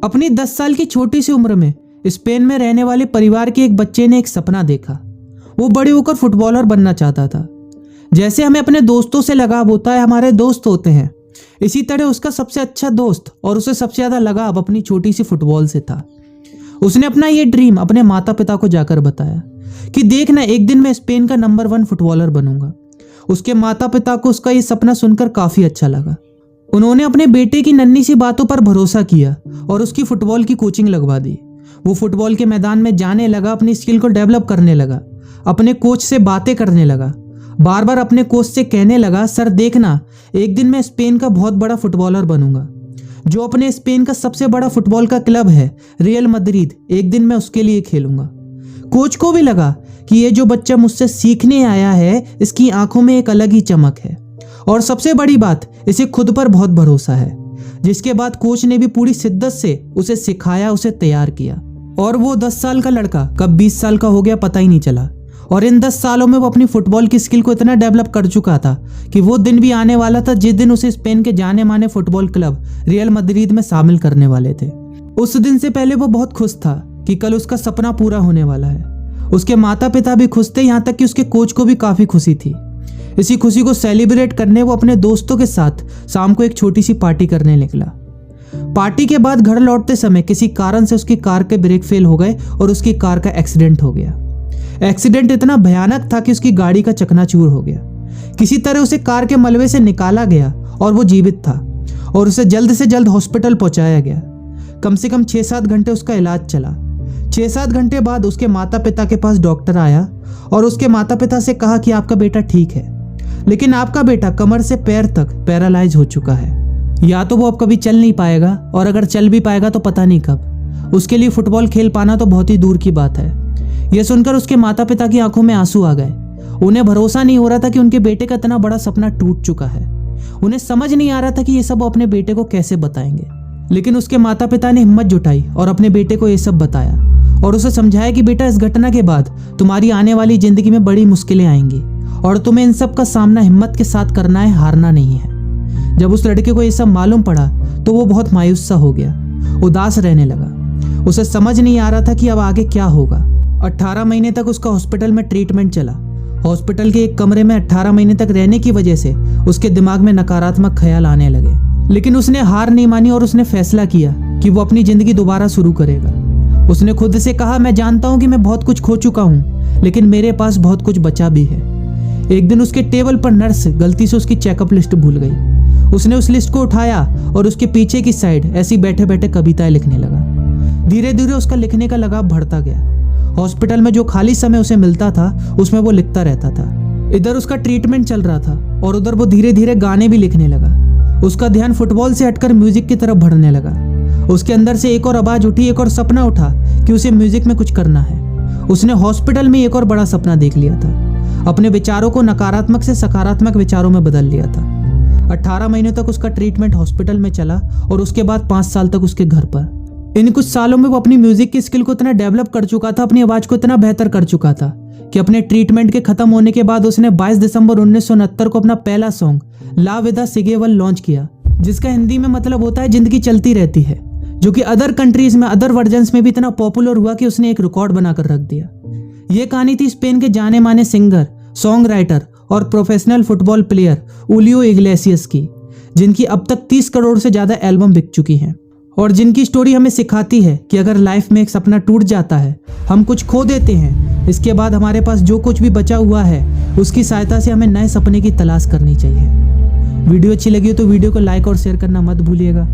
अपनी 10 साल की छोटी सी उम्र में स्पेन में रहने वाले परिवार के एक बच्चे ने एक सपना देखा। वो बड़े होकर फुटबॉलर बनना चाहता था। जैसे हमें अपने दोस्तों से लगाव होता है, हमारे दोस्त होते हैं, इसी तरह उसका सबसे अच्छा दोस्त और उसे सबसे ज़्यादा लगाव अपनी छोटी सी फुटबॉल से था। उसने अपना ये ड्रीम अपने माता पिता को जाकर बताया कि देखना, एक दिन मैं स्पेन का नंबर 1 फुटबॉलर बनूंगा। उसके माता पिता को उसका ये सपना सुनकर काफ़ी अच्छा लगा। उन्होंने अपने बेटे की नन्ही सी बातों पर भरोसा किया और उसकी फुटबॉल की कोचिंग लगवा दी। वो फुटबॉल के मैदान में जाने लगा, अपनी स्किल को डेवलप करने लगा, अपने कोच से बातें करने लगा, बार बार अपने कोच से कहने लगा, सर देखना, एक दिन मैं स्पेन का बहुत बड़ा फुटबॉलर बनूंगा। जो अपने स्पेन का सबसे बड़ा फुटबॉल का क्लब है रियल मैड्रिड, एक दिन मैं उसके लिए खेलूंगा। कोच को भी लगा कि ये जो बच्चा मुझसे सीखने आया है, इसकी आंखों में एक अलग ही चमक है और सबसे बड़ी बात, इसे खुद पर बहुत भरोसा है। जिसके बाद कोच ने भी पूरी शिद्दत से उसे सिखाया, उसे तैयार किया और वो 10 साल का लड़का कब 20 साल का हो गया पता ही नहीं चला। और इन 10 सालों में वो अपनी फुटबॉल की स्किल को इतना डेवलप कर चुका था कि वो दिन भी आने वाला था जिस दिन उसे स्पेन के जाने माने फुटबॉल क्लब रियल मैड्रिड में शामिल करने वाले थे। उस दिन से पहले वो बहुत खुश था कि कल उसका सपना पूरा होने वाला है। उसके माता पिता भी खुश थे, यहाँ तक कि उसके कोच को भी काफ़ी खुशी थी। इसी खुशी को सेलिब्रेट करने वो अपने दोस्तों के साथ शाम को एक छोटी सी पार्टी करने निकला। पार्टी के बाद घर लौटते समय किसी कारण से उसकी कार के ब्रेक फेल हो गए और उसकी कार का एक्सीडेंट हो गया। एक्सीडेंट इतना भयानक था कि उसकी गाड़ी का चकनाचूर हो गया। किसी तरह उसे कार के मलबे से निकाला गया और वो जीवित था और उसे जल्द से जल्द हॉस्पिटल पहुंचाया गया। कम से कम 6-7 घंटे उसका इलाज चला। 6-7 घंटे बाद उसके माता पिता के पास डॉक्टर आया और उसके माता पिता से कहा कि आपका बेटा ठीक है, लेकिन आपका बेटा कमर से पैर तक पैरालाइज हो चुका है। या तो वो अब कभी चल नहीं पाएगा और अगर चल भी पाएगा तो पता नहीं कब। उसके लिए फुटबॉल खेल पाना तो बहुत ही दूर की बात है। यह सुनकर उसके माता पिता की आंखों में आंसू आ गए। उन्हें भरोसा नहीं हो रहा था कि उनके बेटे का इतना बड़ा सपना टूट चुका है। उन्हें समझ नहीं आ रहा था कि ये सब अपने बेटे को कैसे बताएंगे। लेकिन उसके माता पिता ने हिम्मत जुटाई और अपने बेटे को ये सब बताया और उसे समझाया कि बेटा, इस घटना के बाद तुम्हारी आने वाली जिंदगी में बड़ी मुश्किलें आएंगी और तुम्हें इन सब का सामना हिम्मत के साथ करना है, हारना नहीं है। जब उस लड़के को ये सब मालूम पड़ा तो वो बहुत मायूस सा हो गया, उदास रहने लगा। उसे समझ नहीं आ रहा था कि अब आगे क्या होगा। 18 महीने तक उसका हॉस्पिटल में ट्रीटमेंट चला। हॉस्पिटल के एक कमरे में 18 महीने तक रहने की वजह से उसके दिमाग में नकारात्मक ख्याल आने लगे। लेकिन उसने हार नहीं मानी और उसने फैसला किया कि वो अपनी जिंदगी दोबारा शुरू करेगा। उसने खुद से कहा, मैं जानता हूँ कि मैं बहुत कुछ खो चुका हूँ, लेकिन मेरे पास बहुत कुछ बचा भी है। एक दिन उसके टेबल पर नर्स गलती से उसकी चेकअप लिस्ट भूल गई। उसने उस लिस्ट को उठाया और उसके पीछे की साइड ऐसी बैठे बैठे कविताएं लिखने लगा। धीरे धीरे उसका लिखने का लगाव बढ़ता गया। हॉस्पिटल में जो खाली समय उसे मिलता था उसमें वो लिखता रहता था। इधर उसका ट्रीटमेंट चल रहा था और उधर वो धीरे धीरे गाने भी लिखने लगा। उसका ध्यान फुटबॉल से हटकर म्यूजिक की तरफ बढ़ने लगा। उसके अंदर से एक और आवाज उठी, एक और सपना उठा कि उसे म्यूजिक में कुछ करना है। उसने हॉस्पिटल में एक और बड़ा सपना देख लिया था। अपने विचारों को नकारात्मक से सकारात्मक विचारों में बदल लिया था। 18 महीने तक उसका ट्रीटमेंट हॉस्पिटल में चला और उसके बाद 5 साल तक उसके घर पर। इन कुछ सालों में वो अपनी म्यूजिक की स्किल को इतना डेवलप कर चुका था, अपनी आवाज को इतना बेहतर कर चुका था कि अपने ट्रीटमेंट के खत्म होने के बाद उसने 22 दिसंबर 1969 को अपना पहला सॉन्ग ला विदा सिगेवल लॉन्च किया, जिसका हिंदी में मतलब होता है जिंदगी चलती रहती है, जो कि अदर कंट्रीज में, अदर वर्जन्स में भी इतना पॉपुलर हुआ कि उसने एक रिकॉर्ड बनाकर रख दिया। ये कहानी थी स्पेन के जाने माने सिंगर, सॉन्ग राइटर और प्रोफेशनल फुटबॉल प्लेयर उलियो इग्लेसियस की, जिनकी अब तक 30 करोड़ से ज्यादा एल्बम बिक चुकी हैं और जिनकी स्टोरी हमें सिखाती है कि अगर लाइफ में एक सपना टूट जाता है, हम कुछ खो देते हैं, इसके बाद हमारे पास जो कुछ भी बचा हुआ है उसकी सहायता से हमें नए सपने की तलाश करनी चाहिए। वीडियो अच्छी लगी हो तो वीडियो को लाइक और शेयर करना मत भूलिएगा।